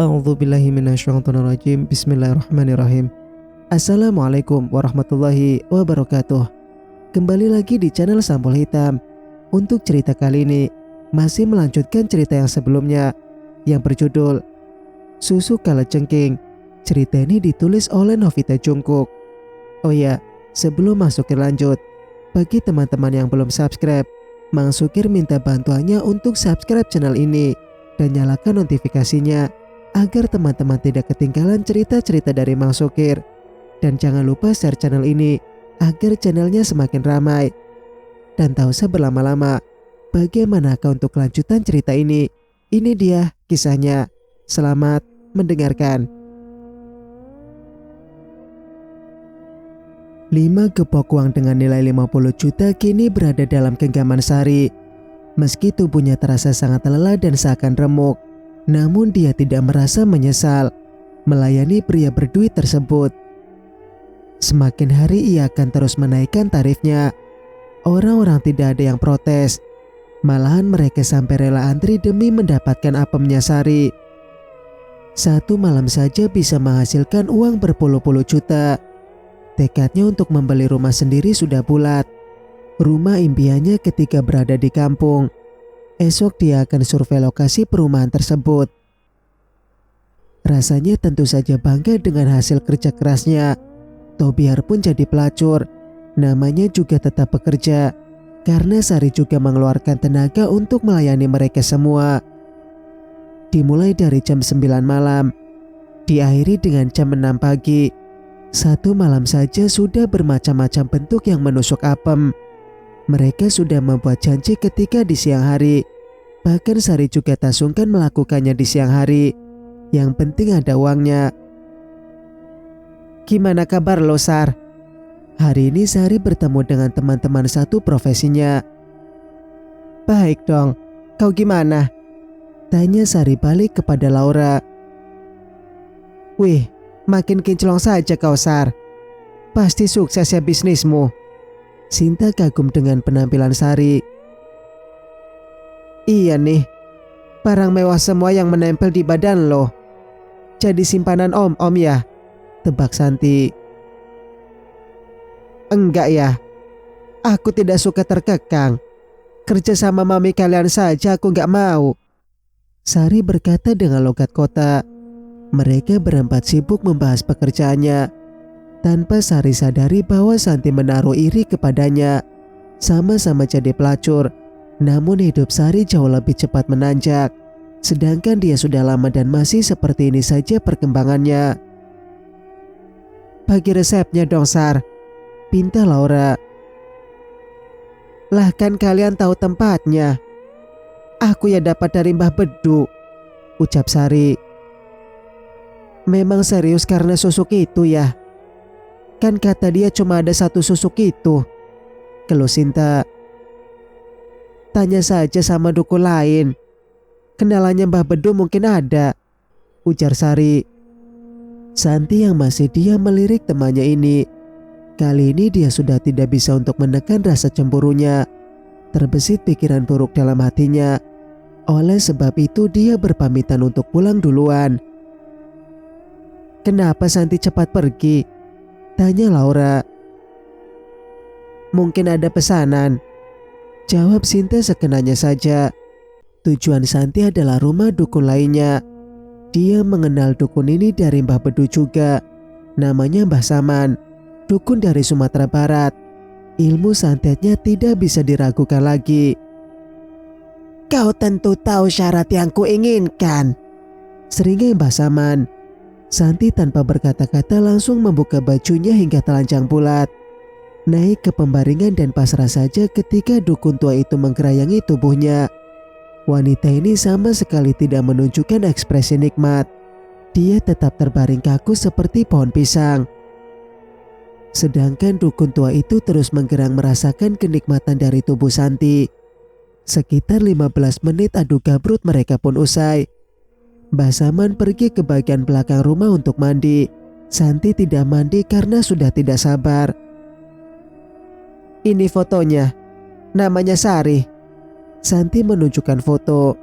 A'udzubillahi minasyaitonirrajim. Bismillahirrahmanirrahim. Assalamualaikum warahmatullahi wabarakatuh. Kembali lagi di channel Sampul Hitam. Untuk cerita kali ini masih melanjutkan cerita yang sebelumnya yang berjudul Susu Kalajengking. Cerita ini ditulis oleh Novita Jungkook. Oh ya, sebelum masuk ke lanjut, bagi teman-teman yang belum subscribe, Mang Sukir minta bantuannya untuk subscribe channel ini dan nyalakan notifikasinya agar teman-teman tidak ketinggalan cerita-cerita dari Mang Sukir. Dan jangan lupa share channel ini agar channelnya semakin ramai. Dan tak usah berlama-lama, bagaimanakah untuk kelanjutan cerita ini? Ini dia kisahnya. Selamat mendengarkan. 5 gepok uang dengan nilai 50 juta kini berada dalam genggaman Sari. Meski tubuhnya terasa sangat lelah dan seakan remuk, namun dia tidak merasa menyesal melayani pria berduit tersebut. Semakin hari ia akan terus menaikkan tarifnya. Orang-orang tidak ada yang protes. Malahan mereka sampai rela antri demi mendapatkan apemnya Sari. Satu malam saja bisa menghasilkan uang berpuluh-puluh juta. Tekadnya untuk membeli rumah sendiri sudah bulat. Rumah impiannya ketika berada di kampung. Esok dia akan survei lokasi perumahan tersebut. Rasanya tentu saja bangga dengan hasil kerja kerasnya. Toh biarpun jadi pelacur, namanya juga tetap bekerja. Karena Sari juga mengeluarkan tenaga untuk melayani mereka semua. Dimulai dari jam 9 malam, diakhiri dengan jam 6 pagi. Satu malam saja sudah bermacam-macam bentuk yang menusuk apem. Mereka sudah membuat janji ketika di siang hari. Bahkan Sari juga tak sungkan melakukannya di siang hari. Yang penting ada uangnya. Gimana kabar lo, Sar? Hari ini Sari bertemu dengan teman-teman satu profesinya. Baik dong, kau gimana? Tanya Sari balik kepada Laura. Wih, makin kinclong saja kau, Sar. Pasti sukses ya bisnismu. Sinta kagum dengan penampilan Sari. Iya nih, barang mewah semua yang menempel di badan lo. Jadi simpanan om-om ya? Tebak Santi. Enggak ya, aku tidak suka terkekang. Kerja sama mami kalian saja aku nggak mau. Sari berkata dengan logat kota. Mereka berempat sibuk membahas pekerjaannya. Tanpa Sari sadari bahwa Santi menaruh iri kepadanya. Sama-sama jadi pelacur, namun hidup Sari jauh lebih cepat menanjak. Sedangkan dia sudah lama dan masih seperti ini saja perkembangannya. Bagi resepnya dong, Sar, pinta Laura. Lah kan kalian tahu tempatnya. Aku ya dapat dari Mbah Bedu, ucap Sari. Memang serius karena susuk itu ya? Kan kata dia cuma ada satu susuk itu, keluh Sinta. Tanya saja sama dukun lain. Kenalannya Mbah Bedu mungkin ada, ujar Sari. Santi yang masih diam melirik temannya ini. Kali ini dia sudah tidak bisa untuk menekan rasa cemburunya. Terbesit pikiran buruk dalam hatinya. Oleh sebab itu dia berpamitan untuk pulang duluan. Kenapa Santi cepat pergi? Tanya Laura. Mungkin ada pesanan, jawab Sinta sekenanya saja. Tujuan Santi adalah rumah dukun lainnya. Dia mengenal dukun ini dari Mbah Bedu juga. Namanya Mbah Saman, dukun dari Sumatera Barat. Ilmu santetnya tidak bisa diragukan lagi. Kau tentu tahu syarat yang kuinginkan, seringai Mbah Saman. Santi tanpa berkata-kata langsung membuka bajunya hingga telanjang bulat. Naik ke pembaringan dan pasrah saja ketika dukun tua itu menggerayangi tubuhnya. Wanita ini sama sekali tidak menunjukkan ekspresi nikmat. Dia tetap terbaring kaku seperti pohon pisang. Sedangkan dukun tua itu terus menggerang merasakan kenikmatan dari tubuh Santi. Sekitar 15 menit adu gabrut mereka pun usai. Mbah Saman pergi ke bagian belakang rumah untuk mandi. Santi tidak mandi karena sudah tidak sabar. Ini fotonya, namanya Sari. Santi menunjukkan foto.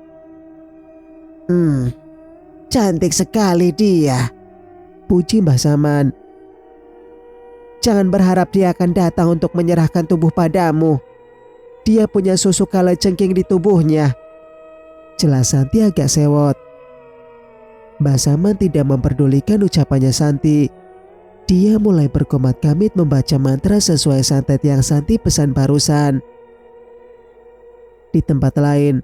Cantik sekali dia, puji Mbah Saman. Jangan berharap dia akan datang untuk menyerahkan tubuh padamu. Dia punya susu kalajengking di tubuhnya. Jelas Santi agak sewot. Mbah Saman tidak memperdulikan ucapannya Santi. Dia mulai berkomat-kamit membaca mantra sesuai santet yang Santi pesan barusan. Di tempat lain,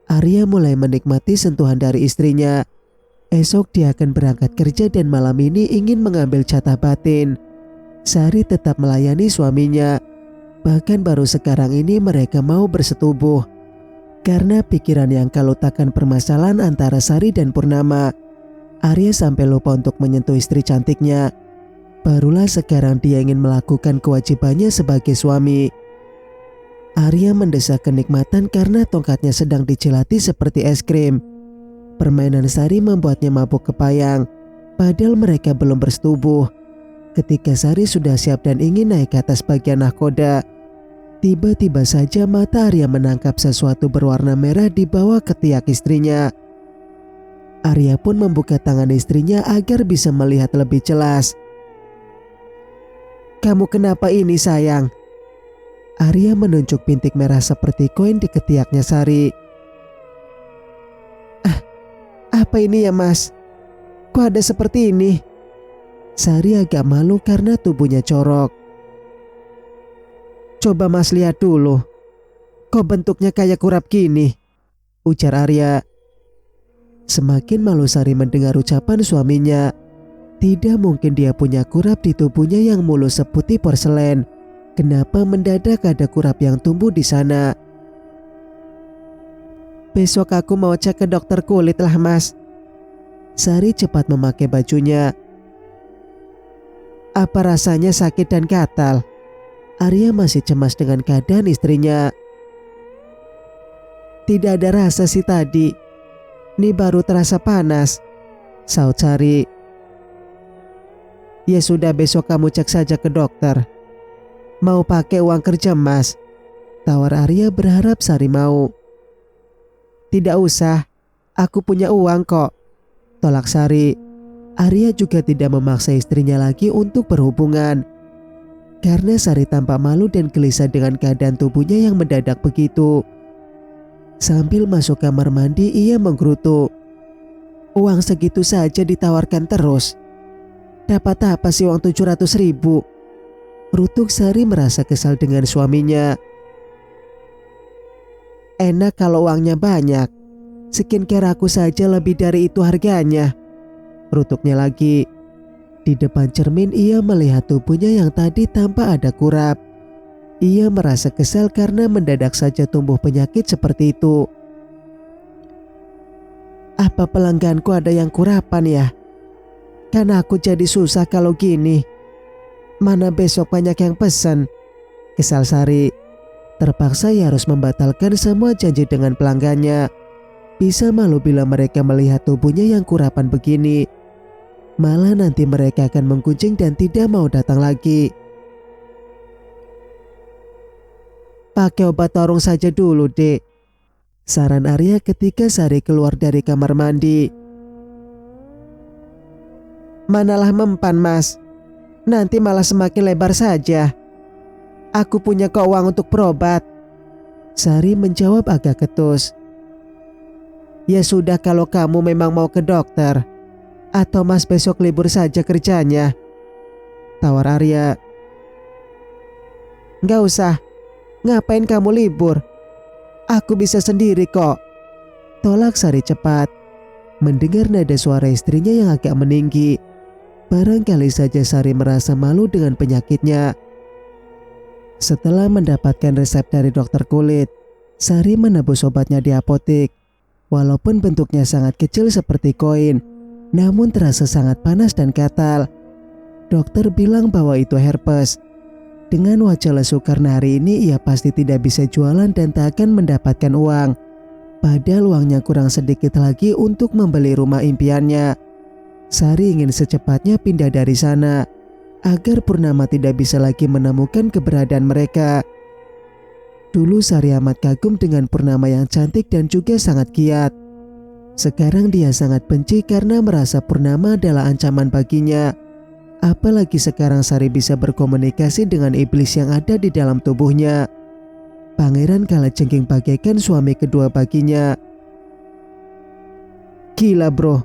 Arya mulai menikmati sentuhan dari istrinya. Esok dia akan berangkat kerja dan malam ini ingin mengambil jatah batin. Sari tetap melayani suaminya. Bahkan baru sekarang ini mereka mau bersetubuh. Karena pikiran yang kalutakan permasalahan antara Sari dan Purnama, Arya sampai lupa untuk menyentuh istri cantiknya. Barulah sekarang dia ingin melakukan kewajibannya sebagai suami. Arya mendesak kenikmatan karena tongkatnya sedang dicilati seperti es krim. Permainan Sari membuatnya mabuk kepayang, padahal mereka belum bersetubuh. Ketika Sari sudah siap dan ingin naik ke atas bagian nahkoda, tiba-tiba saja mata Arya menangkap sesuatu berwarna merah di bawah ketiak istrinya. Arya pun membuka tangan istrinya agar bisa melihat lebih jelas. "Kamu kenapa ini sayang?" Arya menunjuk bintik merah seperti koin di ketiaknya Sari. "Apa ini ya mas? Kok ada seperti ini?" Sari agak malu karena tubuhnya corok. "Coba mas lihat dulu. Kok bentuknya kayak kurap gini?" ujar Arya. Semakin malu Sari mendengar ucapan suaminya. Tidak mungkin dia punya kurap di tubuhnya yang mulus seputih porselen. Kenapa mendadak ada kurap yang tumbuh di sana? "Besok aku mau cek ke dokter kulit lah mas." Sari cepat memakai bajunya. "Apa rasanya sakit dan gatal?" Arya masih cemas dengan keadaan istrinya. "Tidak ada rasa sih tadi. Ini baru terasa panas," saut Sari. "Ya sudah, besok kamu cek saja ke dokter." "Mau pakai uang kerja mas?" tawar Arya berharap Sari mau. "Tidak usah, aku punya uang kok," tolak Sari. Arya juga tidak memaksa istrinya lagi untuk berhubungan. Karena Sari tampak malu dan gelisah dengan keadaan tubuhnya yang mendadak begitu. Sambil masuk kamar mandi ia menggerutu. Uang segitu saja ditawarkan terus. Dapat apa sih uang 700.000? Rutuk Sari merasa kesal dengan suaminya. "Enak kalau uangnya banyak. Skincare aku saja lebih dari itu harganya," rutuknya lagi. Di depan cermin ia melihat tubuhnya yang tadi tampak ada kurap. Ia merasa kesal karena mendadak saja tumbuh penyakit seperti itu. "Apa pelangganku ada yang kurapan ya? Kan aku jadi susah kalau gini. Mana besok banyak yang pesan," kesal Sari. Terpaksa ia harus membatalkan semua janji dengan pelanggannya. Bisa malu bila mereka melihat tubuhnya yang kurapan begini. Malah nanti mereka akan menggunjing dan tidak mau datang lagi. "Pakai obat taurung saja dulu, Dek," saran Arya ketika Sari keluar dari kamar mandi. "Manalah mempan, Mas. Nanti malah semakin lebar saja. Aku punya kok uang untuk berobat," Sari menjawab agak ketus. "Ya sudah, kalau kamu memang mau ke dokter. Atau Mas besok libur saja kerjanya," tawar Arya. "Nggak usah. Ngapain kamu libur? Aku bisa sendiri kok," tolak Sari cepat. Mendengar nada suara istrinya yang agak meninggi, barangkali saja Sari merasa malu dengan penyakitnya. Setelah mendapatkan resep dari dokter kulit, Sari menebus obatnya di apotik. Walaupun bentuknya sangat kecil seperti koin, namun terasa sangat panas dan gatal. Dokter bilang bahwa itu herpes. Dengan wajah lesu karena hari ini ia pasti tidak bisa jualan dan tak akan mendapatkan uang. Padahal uangnya kurang sedikit lagi untuk membeli rumah impiannya. Sari ingin secepatnya pindah dari sana, agar Purnama tidak bisa lagi menemukan keberadaan mereka. Dulu Sari amat kagum dengan Purnama yang cantik dan juga sangat giat. Sekarang dia sangat benci karena merasa Purnama adalah ancaman baginya. Apalagi sekarang Sari bisa berkomunikasi dengan iblis yang ada di dalam tubuhnya. Pangeran kalajengking bagaikan suami kedua baginya. Gila bro,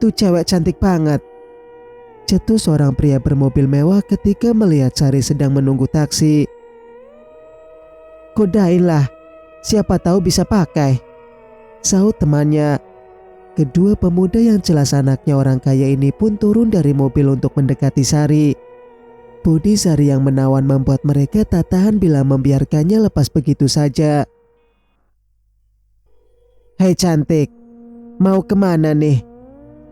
tuh cewek cantik banget, cetus seorang pria bermobil mewah ketika melihat Sari sedang menunggu taksi. Kodain lah, siapa tahu bisa pakai, sahut temannya. Kedua pemuda yang jelas anaknya orang kaya ini pun turun dari mobil untuk mendekati Sari. Budi Sari yang menawan membuat mereka tak tahan bila membiarkannya lepas begitu saja. Hei cantik, mau kemana nih?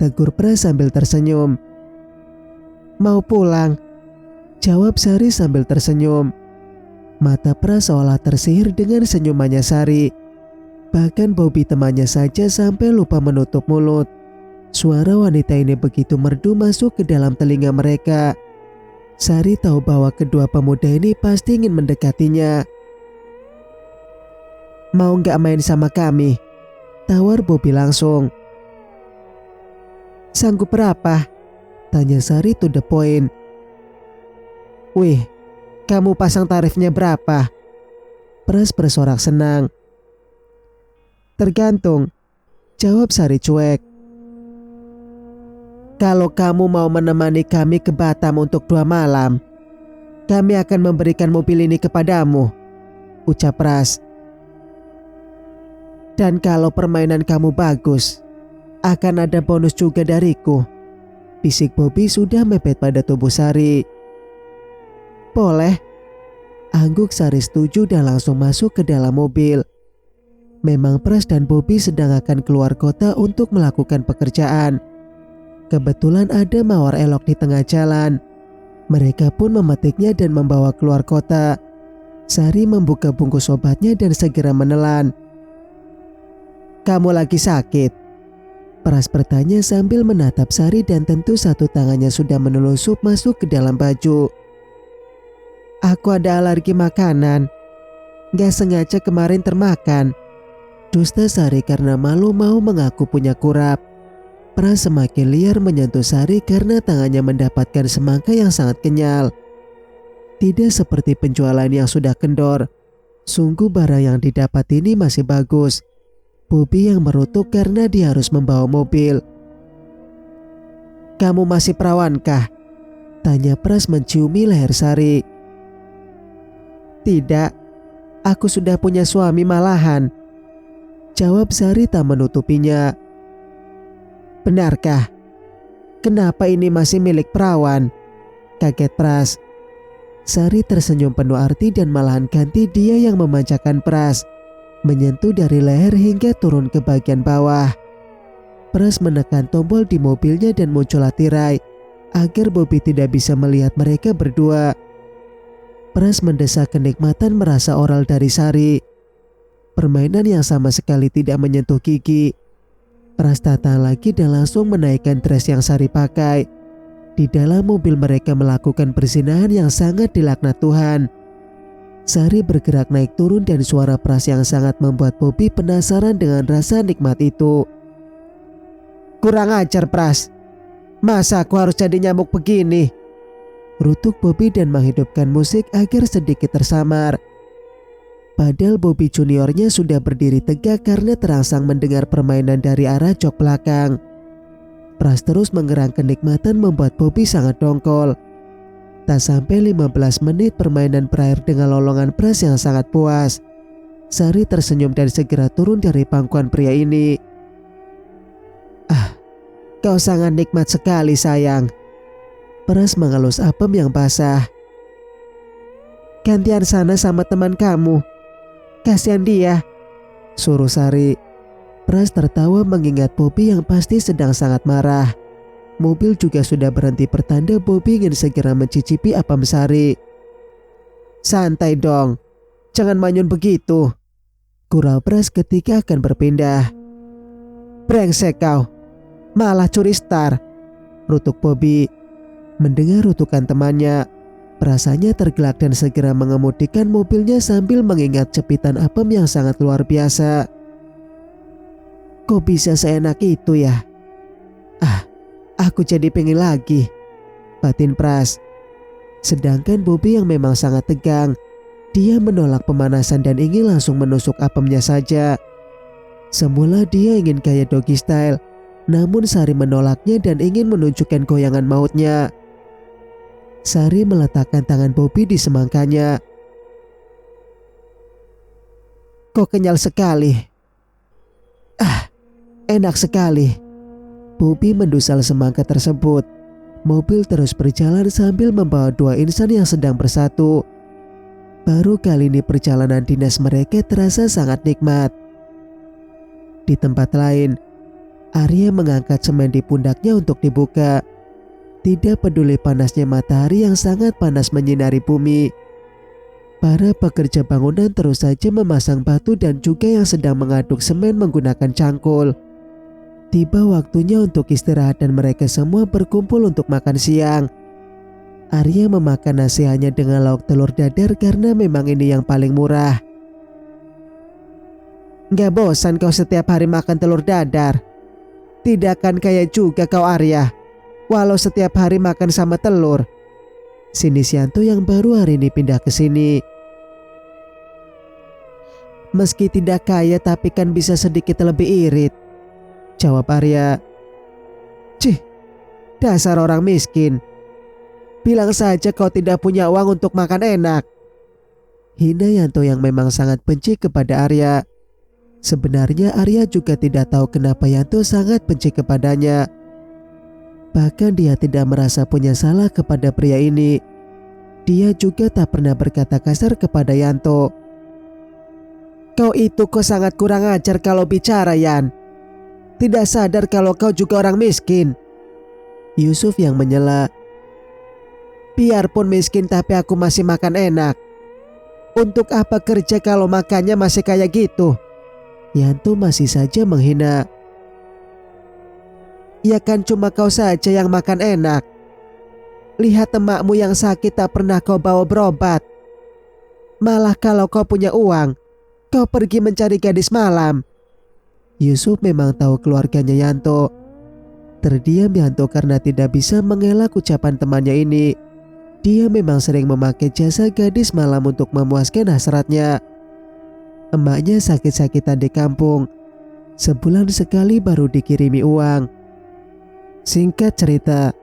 Tegur Pras sambil tersenyum. Mau pulang, jawab Sari sambil tersenyum. Mata Pras seolah tersihir dengan senyumannya Sari. Bahkan Bobby temannya saja sampai lupa menutup mulut. Suara wanita ini begitu merdu masuk ke dalam telinga mereka. Sari tahu bahwa kedua pemuda ini pasti ingin mendekatinya. Mau nggak main sama kami? Tawar Bobby langsung. Sanggup berapa? Tanya Sari to the point. Wih, kamu pasang tarifnya berapa? Pras bersorak senang. Tergantung, jawab Sari cuek. Kalau kamu mau menemani kami ke Batam untuk 2 malam, kami akan memberikan mobil ini kepadamu, ucap Pras. Dan kalau permainan kamu bagus, akan ada bonus juga dariku, bisik Bobby sudah mepet pada tubuh Sari. Boleh, angguk Sari setuju dan langsung masuk ke dalam mobil. Memang Pras dan Bobby sedang akan keluar kota untuk melakukan pekerjaan. Kebetulan ada mawar elok di tengah jalan. Mereka pun memetiknya dan membawa keluar kota. Sari membuka bungkus obatnya dan segera menelan. Kamu lagi sakit? Pras bertanya sambil menatap Sari dan tentu satu tangannya sudah menelusup masuk ke dalam baju. Aku ada alergi makanan. Gak sengaja kemarin termakan. Dusta Sari karena malu mau mengaku punya kurap. Pras semakin liar menyentuh Sari karena tangannya mendapatkan semangka yang sangat kenyal. Tidak seperti penjualan yang sudah kendor. Sungguh barang yang didapat ini masih bagus. Bobby yang merutuk karena dia harus membawa mobil. Kamu masih perawankah? Tanya Pras menciumi leher Sari. Tidak, aku sudah punya suami malahan, jawab Sari tak menutupinya. Benarkah? Kenapa ini masih milik perawan? Kaget Pras. Sari tersenyum penuh arti dan malahan ganti dia yang memanjakan Pras, menyentuh dari leher hingga turun ke bagian bawah. Pras menekan tombol di mobilnya dan muncullah tirai agar Bobby tidak bisa melihat mereka berdua. Pras mendesak kenikmatan merasa oral dari Sari. Permainan yang sama sekali tidak menyentuh gigi. Pras tak tahan lagi dan langsung menaikkan dress yang Sari pakai. Di dalam mobil mereka melakukan perzinahan yang sangat dilaknat Tuhan. Sari bergerak naik turun dan suara Pras yang sangat membuat Bobby penasaran dengan rasa nikmat itu. Kurang ajar Pras, masa aku harus jadi nyamuk begini? Rutuk Bobby dan menghidupkan musik agar sedikit tersamar. Padahal Bobby juniornya sudah berdiri tegak karena terangsang mendengar permainan dari arah jok belakang. Pras terus mengerang kenikmatan membuat Bobby sangat dongkol. Tak sampai 15 menit permainan berakhir dengan lolongan Pras yang sangat puas. Sari tersenyum dan segera turun dari pangkuan pria ini. Ah, kau sangat nikmat sekali sayang. Pras mengelus apem yang basah. Gantian sana sama teman kamu. Kasihan dia, suruh Sari. Pras tertawa mengingat Bobby yang pasti sedang sangat marah. Mobil juga sudah berhenti pertanda Bobby ingin segera mencicipi apem Sari. Santai dong, jangan manyun begitu, gurau Pras ketika akan berpindah. Brengsek kau, malah curi star, rutuk Bobby. Mendengar rutukan temannya, perasaannya tergelak dan segera mengemudikan mobilnya sambil mengingat cepitan apem yang sangat luar biasa. Kok bisa seenak itu ya? Ah, aku jadi pengen lagi, batin Pras. Sedangkan Bobby yang memang sangat tegang, dia menolak pemanasan dan ingin langsung menusuk apemnya saja. Semula dia ingin kayak doggy style, namun Sari menolaknya dan ingin menunjukkan goyangan mautnya. Sari meletakkan tangan Bobby di semangkanya. Kok kenyal sekali. Ah, enak sekali. Bobby mendusal semangka tersebut. Mobil terus berjalan sambil membawa dua insan yang sedang bersatu. Baru kali ini perjalanan dinas mereka terasa sangat nikmat. Di tempat lain, Arya mengangkat semen di pundaknya untuk dibuka. Tidak peduli panasnya matahari yang sangat panas menyinari bumi. Para pekerja bangunan terus saja memasang batu dan juga yang sedang mengaduk semen menggunakan cangkul. Tiba waktunya untuk istirahat dan mereka semua berkumpul untuk makan siang. Arya memakan nasi hanya dengan lauk telur dadar karena memang ini yang paling murah. Gak bosan kau setiap hari makan telur dadar? Tidak akan kaya juga kau Arya, walau setiap hari makan sama telur. Sini Sianto yang baru hari ini pindah ke sini. Meski tidak kaya tapi kan bisa sedikit lebih irit, jawab Arya. Cih, dasar orang miskin. Bilang saja kau tidak punya uang untuk makan enak. Hina Yanto yang memang sangat benci kepada Arya. Sebenarnya Arya juga tidak tahu kenapa Yanto sangat benci kepadanya. Bahkan dia tidak merasa punya salah kepada pria ini. Dia juga tak pernah berkata kasar kepada Yanto. Kau itu kok sangat kurang ajar kalau bicara, Yan. Tidak sadar kalau kau juga orang miskin. Yusuf yang menyela. Biarpun miskin tapi aku masih makan enak. Untuk apa kerja kalau makannya masih kayak gitu? Yanto masih saja menghina. Ya kan cuma kau saja yang makan enak. Lihat emakmu yang sakit tak pernah kau bawa berobat. Malah kalau kau punya uang, kau pergi mencari gadis malam. Yusuf memang tahu keluarganya Yanto. Terdiam Yanto karena tidak bisa mengelak ucapan temannya ini. Dia memang sering memakai jasa gadis malam untuk memuaskan hasratnya. Emaknya sakit-sakitan di kampung. Sebulan sekali baru dikirimi uang. Singkat cerita,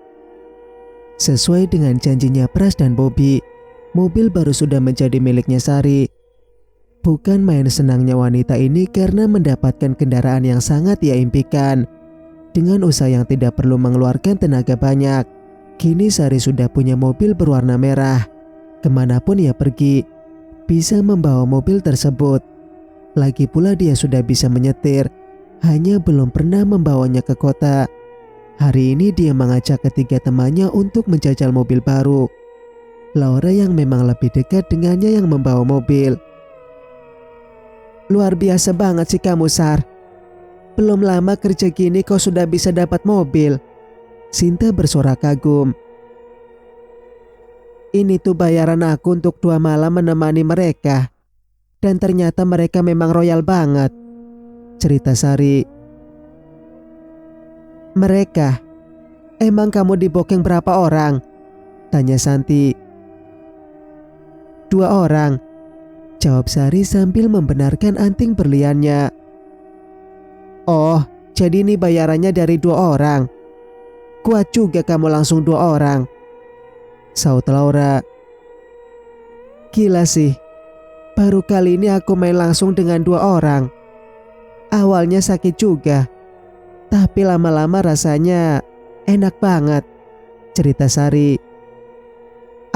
sesuai dengan janjinya Pras dan Bobby, mobil baru sudah menjadi miliknya Sari. Bukan main senangnya wanita ini karena mendapatkan kendaraan yang sangat ia impikan. Dengan usaha yang tidak perlu mengeluarkan tenaga banyak, kini Sari sudah punya mobil berwarna merah. Kemanapun ia pergi, bisa membawa mobil tersebut. Lagi pula dia sudah bisa menyetir, hanya belum pernah membawanya ke kota. Hari ini dia mengajak ketiga temannya untuk menjajal mobil baru. Laura yang memang lebih dekat dengannya yang membawa mobil. Luar biasa banget sih kamu, Sar. Belum lama kerja gini kau sudah bisa dapat mobil. Sinta bersorak kagum. Ini tuh bayaran aku untuk 2 malam menemani mereka. Dan ternyata mereka memang royal banget, cerita Sari. Mereka, emang kamu dibooking berapa orang? Tanya Santi. 2 orang, jawab Sari sambil membenarkan anting berliannya. Oh, jadi ini bayarannya dari 2 orang. Kuat juga kamu langsung 2 orang, saut Laura. Gila sih, baru kali ini aku main langsung dengan 2 orang. Awalnya sakit juga, tapi lama-lama rasanya enak banget, cerita Sari.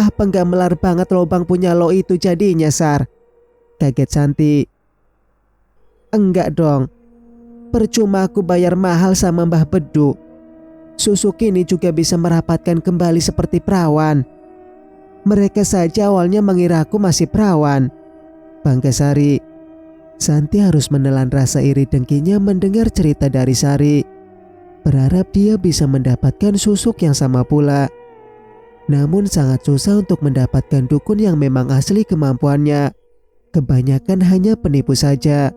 Apa nggak melar banget lobang punya lo itu jadinya, Sar? Kaget Santi. Enggak dong, percuma aku bayar mahal sama Mbah Bedu. Susuk ini juga bisa merapatkan kembali seperti perawan. Mereka saja awalnya mengira aku masih perawan, bangga Sari. Santi harus menelan rasa iri dengkinya mendengar cerita dari Sari. Berharap dia bisa mendapatkan susuk yang sama pula. Namun sangat susah untuk mendapatkan dukun yang memang asli kemampuannya. Kebanyakan hanya penipu saja.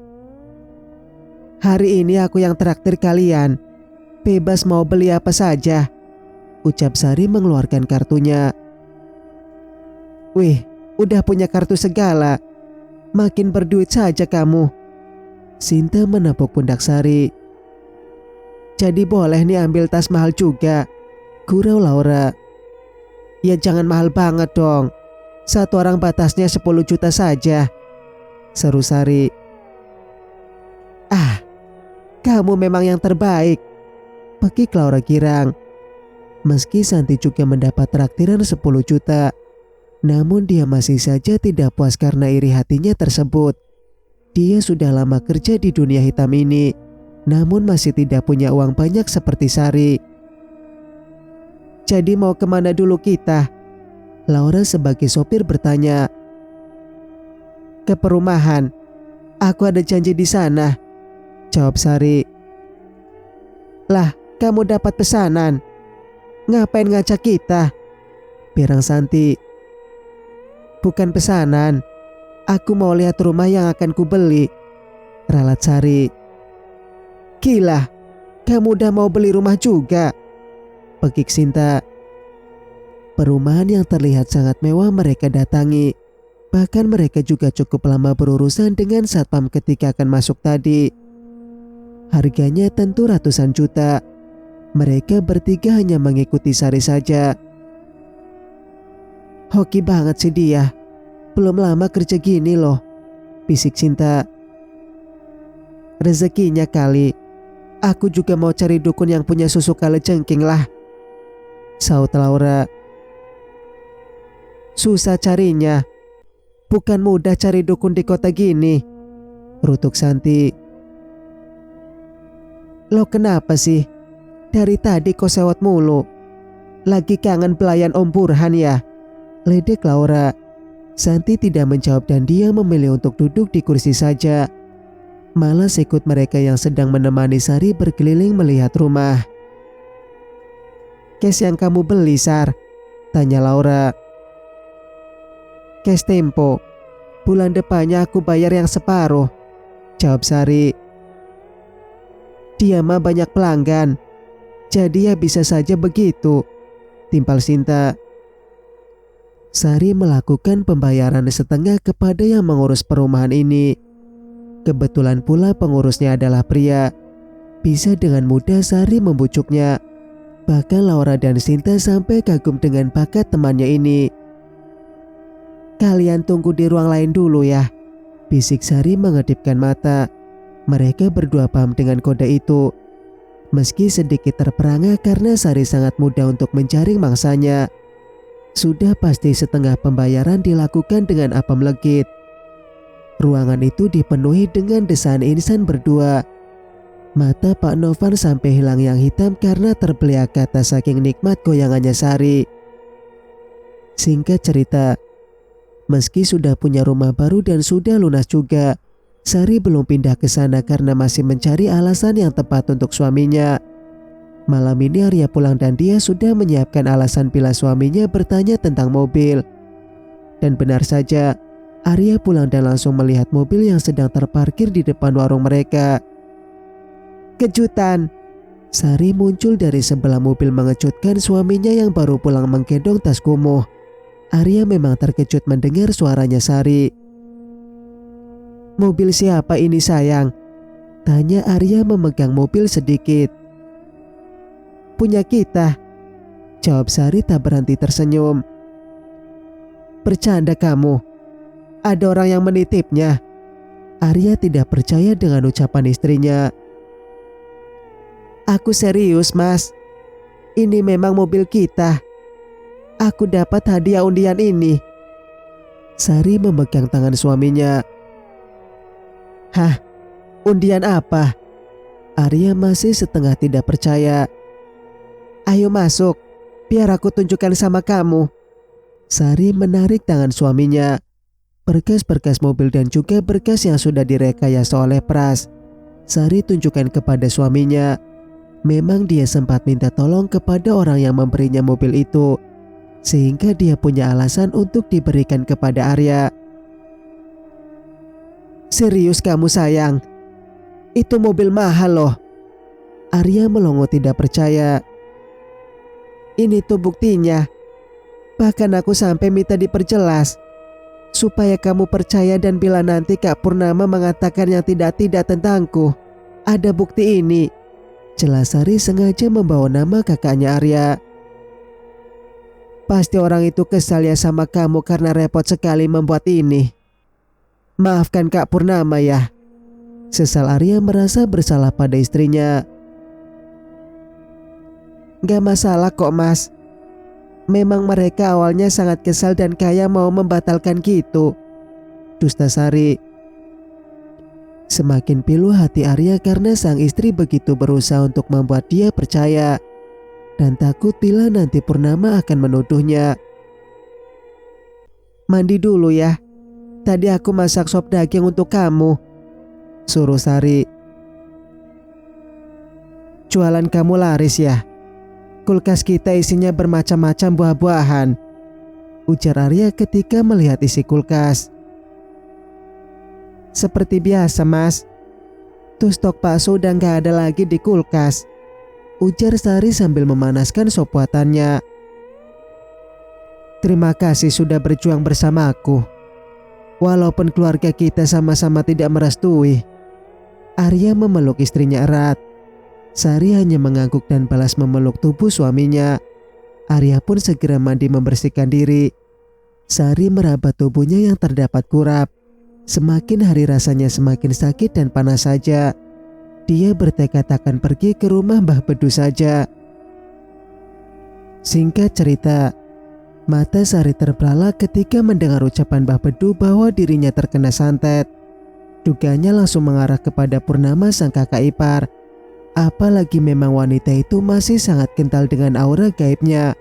Hari ini aku yang traktir kalian. Bebas mau beli apa saja, ucap Sari mengeluarkan kartunya. Wih, udah punya kartu segala. Makin berduit saja kamu. Sinta menepuk pundak Sari. Jadi boleh nih ambil tas mahal juga, gurau Laura. Ya jangan mahal banget dong. Satu orang batasnya 10 juta saja, seru Sari. Ah, kamu memang yang terbaik, pekik Laura girang. Meski Santi juga mendapat traktiran 10 juta, namun dia masih saja tidak puas karena iri hatinya tersebut. Dia sudah lama kerja di dunia hitam ini, namun masih tidak punya uang banyak seperti Sari. Jadi mau kemana dulu kita? Laura sebagai sopir bertanya. Ke perumahan. Aku ada janji di sana, jawab Sari. Lah, kamu dapat pesanan. Ngapain ngajak kita? Pirang Santi. Bukan pesanan. Aku mau lihat rumah yang akan kubeli, ralat Sari. Gila, kamu udah mau beli rumah juga, pekik Sinta. Perumahan yang terlihat sangat mewah mereka datangi. Bahkan mereka juga cukup lama berurusan dengan satpam ketika akan masuk tadi. Harganya tentu ratusan juta. Mereka bertiga hanya mengikuti Sari saja. Hoki banget sih dia. Belum lama kerja gini loh, bisik Sinta. Rezekinya kali. Aku juga mau cari dukun yang punya susu kalajengking lah, saut Laura. Susah carinya. Bukan mudah cari dukun di kota gini, rutuk Santi. Lo kenapa sih? Dari tadi kau sewot mulu. Lagi kangen pelayan Om Burhan ya? Ledek Laura. Santi tidak menjawab dan dia memilih untuk duduk di kursi saja. Malas ikut mereka yang sedang menemani Sari berkeliling melihat rumah. Cash yang kamu beli, Sar? Tanya Laura. Cash tempo. Bulan depannya aku bayar yang separuh, jawab Sari. Dia mah banyak pelanggan, jadi ya bisa saja begitu, timpal Sinta. Sari melakukan pembayaran setengah kepada yang mengurus perumahan ini. Kebetulan pula pengurusnya adalah pria. Bisa dengan mudah Sari membujuknya. Bahkan Laura dan Sinta sampai kagum dengan bakat temannya ini. Kalian tunggu di ruang lain dulu ya, bisik Sari mengedipkan mata. Mereka berdua paham dengan kode itu. Meski sedikit terperangah karena Sari sangat mudah untuk menjaring mangsanya. Sudah pasti setengah pembayaran dilakukan dengan apam legit. Ruangan itu dipenuhi dengan desain insan berdua. Mata Pak Novan sampai hilang yang hitam karena terbeliak kata saking nikmat goyangannya Sari. Singkat cerita, meski sudah punya rumah baru dan sudah lunas juga, Sari belum pindah ke sana karena masih mencari alasan yang tepat untuk suaminya. Malam ini Arya pulang dan dia sudah menyiapkan alasan bila suaminya bertanya tentang mobil. Dan benar saja, Arya pulang dan langsung melihat mobil yang sedang terparkir di depan warung mereka. Kejutan! Sari muncul dari sebelah mobil mengejutkan suaminya yang baru pulang menggendong tas kumuh. Arya memang terkejut mendengar suaranya Sari. Mobil siapa ini sayang? Tanya Arya memegang mobil sedikit. Punya kita, jawab Sari tak berhenti tersenyum. Bercanda kamu, ada orang yang menitipnya. Arya tidak percaya dengan ucapan istrinya. Aku serius mas, ini memang mobil kita. Aku dapat hadiah undian ini. Sari memegang tangan suaminya. Hah, undian apa? Arya masih setengah tidak percaya. Ayo masuk, biar aku tunjukkan sama kamu. Sari menarik tangan suaminya. Berkas-berkas mobil dan juga berkas yang sudah direkayasa oleh Pras. Sari tunjukkan kepada suaminya. Memang dia sempat minta tolong kepada orang yang memberinya mobil itu, sehingga dia punya alasan untuk diberikan kepada Arya. Serius kamu sayang? Itu mobil mahal loh. Arya melongo tidak percaya. Ini tuh buktinya. Bahkan aku sampai minta diperjelas supaya kamu percaya, dan bila nanti Kak Purnama mengatakan yang tidak-tidak tentangku, ada bukti ini. Jelas Sari sengaja membawa nama kakaknya Arya. Pasti orang itu kesal ya sama kamu karena repot sekali membuat ini. Maafkan Kak Purnama ya. Sesal Arya merasa bersalah pada istrinya. Gak masalah kok Mas. Memang mereka awalnya sangat kesal dan kayak mau membatalkan gitu. Dusta Sari. Semakin pilu hati Arya karena sang istri begitu berusaha untuk membuat dia percaya, dan takut bila nanti Purnama akan menuduhnya. Mandi dulu ya. Tadi aku masak sop daging untuk kamu, suruh Sari. Jualan kamu laris ya? Kulkas kita isinya bermacam-macam buah-buahan, ujar Arya ketika melihat isi kulkas. Seperti biasa Mas. Tuh stok bakso udah gak ada lagi di kulkas, ujar Sari sambil memanaskan sop buatannya. Terima kasih sudah berjuang bersamaku. Walaupun keluarga kita sama-sama tidak merestui. Arya memeluk istrinya erat. Sari hanya mengangguk dan balas memeluk tubuh suaminya. Arya pun segera mandi membersihkan diri. Sari meraba tubuhnya yang terdapat kurap. Semakin hari rasanya semakin sakit dan panas saja. Dia bertekad akan pergi ke rumah Mbah Bedu saja. Singkat cerita, mata Sari terbelalak ketika mendengar ucapan Mbah Bedu bahwa dirinya terkena santet. Duganya langsung mengarah kepada Purnama sang kakak ipar. Apalagi memang wanita itu masih sangat kental dengan aura gaibnya.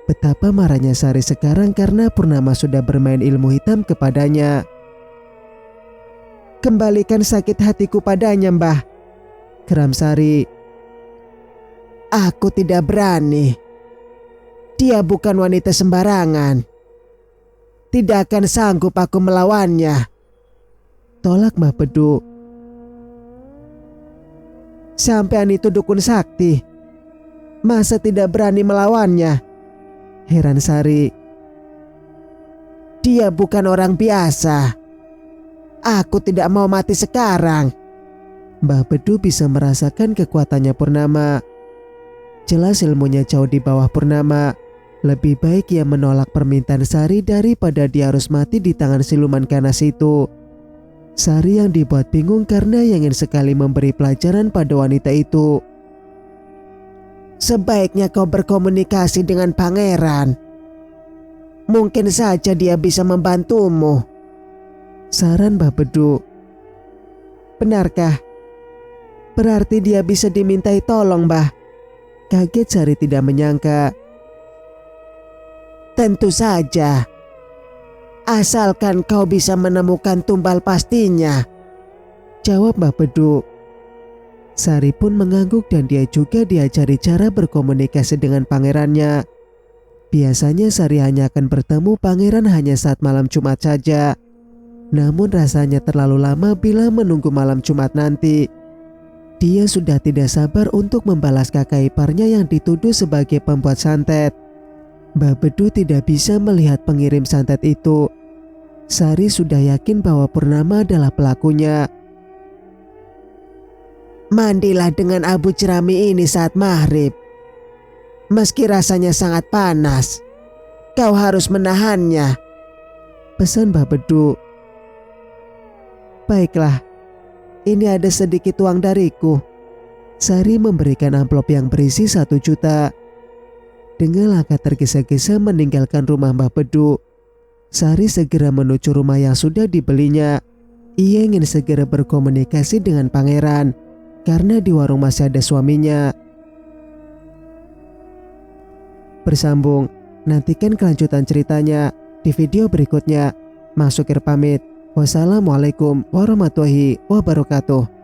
Betapa marahnya Sari sekarang karena Purnama sudah bermain ilmu hitam kepadanya. Kembalikan sakit hatiku padanya Mbah, geram Sari. Aku tidak berani. Dia bukan wanita sembarangan. Tidak akan sanggup aku melawannya, tolak Mbah Bedu. Sampean itu dukun sakti, masa tidak berani melawannya? Heran Sari. Dia bukan orang biasa. Aku tidak mau mati sekarang. Mbah Bedu bisa merasakan kekuatannya Purnama. Jelas ilmunya jauh di bawah Purnama. Lebih baik ia menolak permintaan Sari daripada dia harus mati di tangan siluman ganas itu. Sari yang dibuat bingung karena ingin sekali memberi pelajaran pada wanita itu. Sebaiknya kau berkomunikasi dengan pangeran. Mungkin saja dia bisa membantumu, saran Mbah Bedu. Benarkah? Berarti dia bisa dimintai tolong, Mbah. Kaget Sari tidak menyangka. Tentu saja. Asalkan kau bisa menemukan tumbal pastinya, jawab Mbah Bedu. Sari pun mengangguk dan dia juga diajari cara berkomunikasi dengan pangerannya. Biasanya Sari hanya akan bertemu pangeran hanya saat malam Jumat saja. Namun rasanya terlalu lama bila menunggu malam Jumat nanti. Dia sudah tidak sabar untuk membalas kakak iparnya yang dituduh sebagai pembuat santet. Mbah Bedu tidak bisa melihat pengirim santet itu. Sari sudah yakin bahwa Purnama adalah pelakunya. Mandilah dengan abu jerami ini saat maghrib. Meski rasanya sangat panas, kau harus menahannya, pesan Mbah Bedu. Baiklah, ini ada sedikit uang dariku. Sari memberikan amplop yang berisi 1 juta. Dengan langkah tergesa-gesa meninggalkan rumah Mbah Bedu, Sari segera menuju rumah yang sudah dibelinya. Ia ingin segera berkomunikasi dengan pangeran karena di warung masih ada suaminya. Bersambung, nantikan kelanjutan ceritanya di video berikutnya. Masukir pamit. Wassalamualaikum warahmatullahi wabarakatuh.